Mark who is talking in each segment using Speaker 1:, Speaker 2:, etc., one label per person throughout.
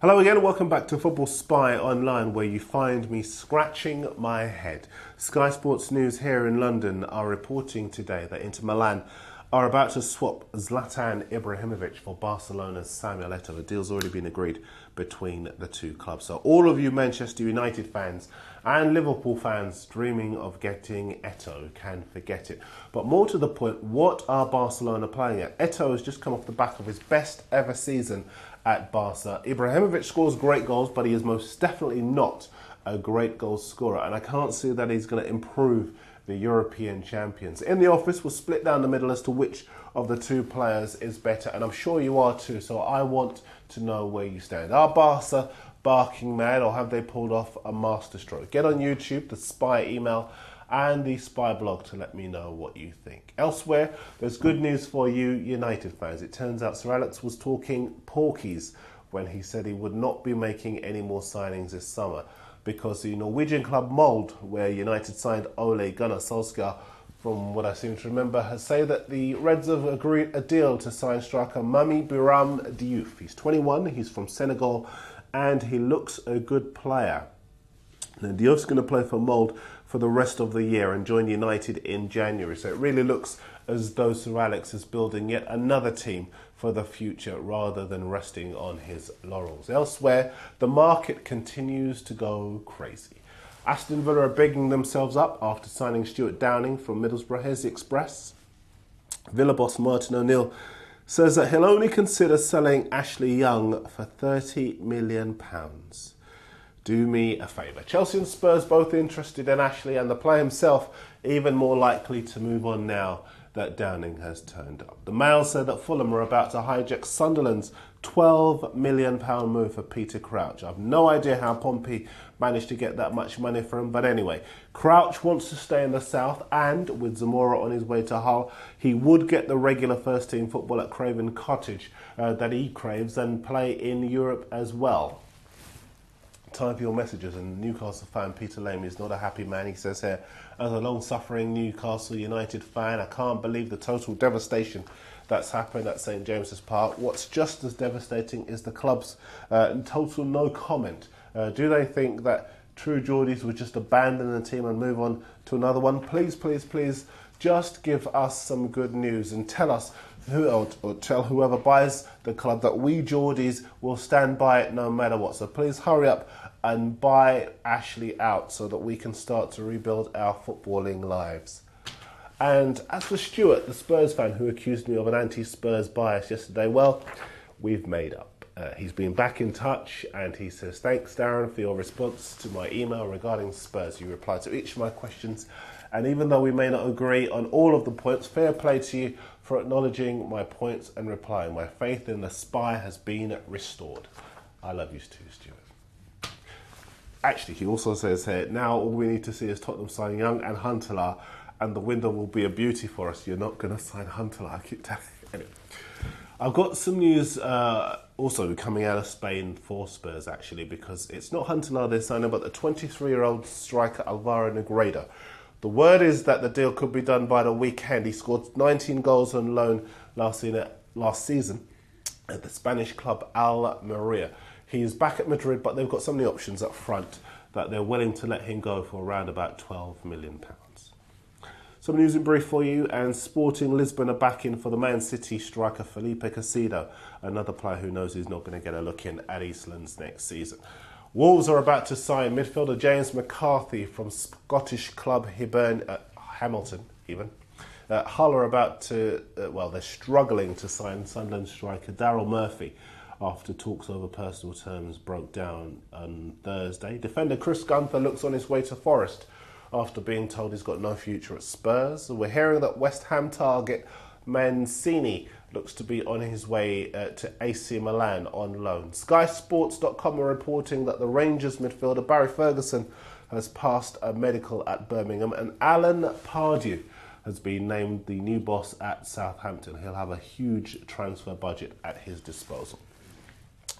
Speaker 1: Hello again, welcome back to Football Spy Online, where you find me scratching my head. Sky Sports News here in London are reporting today that Inter Milan are about to swap Zlatan Ibrahimovic for Barcelona's Samuel Eto'o. The deal's already been agreed between the two clubs. So all of you Manchester United fans and Liverpool fans dreaming of getting Eto'o can forget it. But more to the point, what are Barcelona playing at? Eto'o has just come off the back of his best ever season at Barca. Ibrahimovic scores great goals, but he is most definitely not a great goal scorer, and I can't see that he's going to improve the European champions. In the office, we'll split down the middle as to which of the two players is better, and I'm sure you are too, so I want to know where you stand. Are Barca barking mad, or have they pulled off a masterstroke? Get on YouTube, the Spy email and the Spy blog to let me know what you think. Elsewhere, there's good news for you United fans. It turns out Sir Alex was talking porkies when he said he would not be making any more signings this summer, because the Norwegian club Molde, where United signed Ole Gunnar Solskjaer, from what I seem to remember, has said that the Reds have agreed a deal to sign striker Mami Biram Diouf. He's 21, he's from Senegal, and he looks a good player. Now, Diouf's going to play for Molde for the rest of the year and join United in January. So it really looks as though Sir Alex is building yet another team for the future rather than resting on his laurels. Elsewhere, the market continues to go crazy. Aston Villa are bigging themselves up after signing Stuart Downing from Middlesbrough. Here's the Express. Villa boss Martin O'Neill says that he'll only consider selling Ashley Young for £30 million. Do me a favour. Chelsea and Spurs both interested in Ashley, and the player himself even more likely to move on now that Downing has turned up. The Mail said that Fulham are about to hijack Sunderland's £12 million move for Peter Crouch. I've no idea how Pompey managed to get that much money for him, but anyway, Crouch wants to stay in the south, and with Zamora on his way to Hull, he would get the regular first team football at Craven Cottage that he craves and play in Europe as well. Time for your messages. And Newcastle fan Peter Lamy is not a happy man. He says here, as a long-suffering Newcastle United fan, I can't believe the total devastation that's happened at St James's Park. What's just as devastating is the club's total no comment. Do they think that true Geordies would just abandon the team and move on to another one? Please, please, please, just give us some good news and tell us or tell whoever buys the club that we Geordies will stand by it no matter what. So please hurry up and buy Ashley out so that we can start to rebuild our footballing lives. And as for Stuart, the Spurs fan who accused me of an anti-Spurs bias yesterday, well, we've made up. He's been back in touch and he says, thanks Darren for your response to my email regarding Spurs. You replied to each of my questions, and even though we may not agree on all of the points, fair play to you for acknowledging my points and replying. My faith in the Spy has been restored. I love you too, Stuart. Actually, he also says here, now all we need to see is Tottenham signing Young and Huntelaar, and the window will be a beauty for us. You're not going to sign Huntelaar, I keep telling you. Anyway, I've got some news also coming out of Spain for Spurs, actually, because it's not Huntelaar they're signing, but the 23-year-old striker Alvaro Negredo. The word is that the deal could be done by the weekend. He scored 19 goals on loan last season at the Spanish club Almeria. He's back at Madrid, but they've got so many options up front that they're willing to let him go for around about £12 million. Some news in brief for you, and Sporting Lisbon are back in for the Man City striker Felipe Caicedo, another player who knows he's not going to get a look in at Eastlands next season. Wolves are about to sign midfielder James McCarthy from Scottish club Hamilton, even. Hull are about to, they're struggling to sign Sunderland striker Daryl Murphy after talks over personal terms broke down on Thursday. Defender Chris Gunther looks on his way to Forest after being told he's got no future at Spurs. We're hearing that West Ham target Mancini looks to be on his way to AC Milan on loan. SkySports.com are reporting that the Rangers midfielder Barry Ferguson has passed a medical at Birmingham, and Alan Pardew has been named the new boss at Southampton. He'll have a huge transfer budget at his disposal.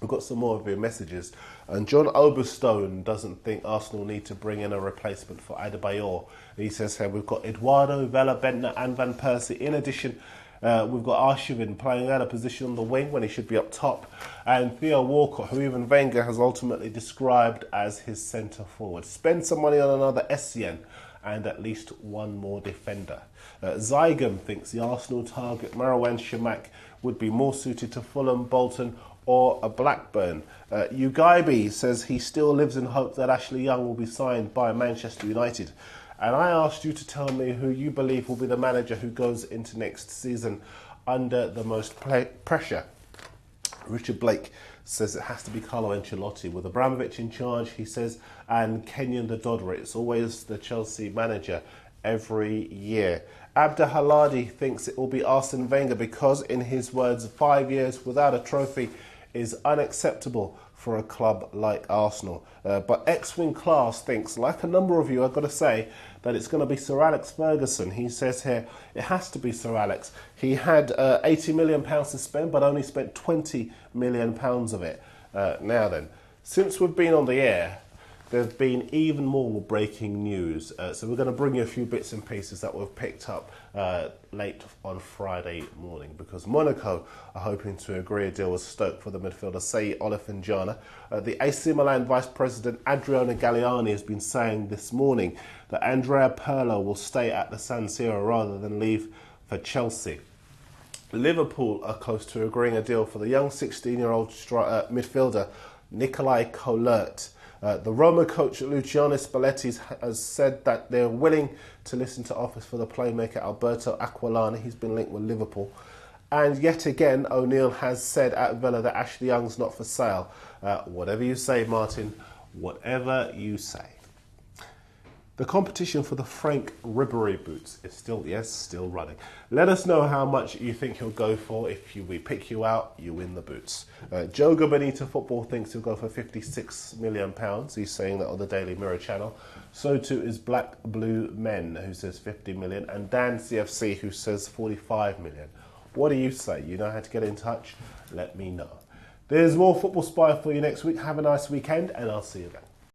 Speaker 1: We've got some more of your messages. And John Oberstone doesn't think Arsenal need to bring in a replacement for Adebayor. He says here we've got Eduardo, Vela, Bentner and Van Persie. In addition, We've got Arshavin playing out of position on the wing when he should be up top. And Theo Walcott, who even Wenger has ultimately described as his centre forward. Spend some money on another Essien and at least one more defender. Zygum thinks the Arsenal target Marouane Chamakh would be more suited to Fulham, Bolton or a Blackburn. Ugaibi says he still lives in hope that Ashley Young will be signed by Manchester United. And I asked you to tell me who you believe will be the manager who goes into next season under the most pressure. Richard Blake says it has to be Carlo Ancelotti. With Abramovich in charge, he says, and Kenyon Dodori. It's always the Chelsea manager every year. Abda Haladi thinks it will be Arsene Wenger because, in his words, 5 years without a trophy is unacceptable for a club like Arsenal. But X-Wing Class thinks, like a number of you, I've got to say, that it's going to be Sir Alex Ferguson. He says here, it has to be Sir Alex. He had £80 million to spend, but only spent £20 million of it. Now then, since we've been on the air, there's been even more breaking news. So we're going to bring you a few bits and pieces that we've picked up late on Friday morning, because Monaco are hoping to agree a deal with Stoke for the midfielder Sei Olofinjana. The AC Milan Vice President Adriano Galliani has been saying this morning that Andrea Pirlo will stay at the San Siro rather than leave for Chelsea. Liverpool are close to agreeing a deal for the young 16-year-old midfielder Nicolai Colert. The Roma coach Luciano Spalletti has said that they're willing to listen to offers for the playmaker Alberto Aquilani. He's been linked with Liverpool. And yet again, O'Neill has said at Villa that Ashley Young's not for sale. Whatever you say, Martin, whatever you say. The competition for the Frank Ribery boots is still running. Let us know how much you think he'll go for. If we pick you out, you win the boots. Joga Bonito Football thinks he'll go for £56 million. He's saying that on the Daily Mirror channel. So too is Black Blue Men, who says 50 million, and Dan CFC, who says 45 million. What do you say? You know how to get in touch? Let me know. There's more Football Spy for you next week. Have a nice weekend, and I'll see you again.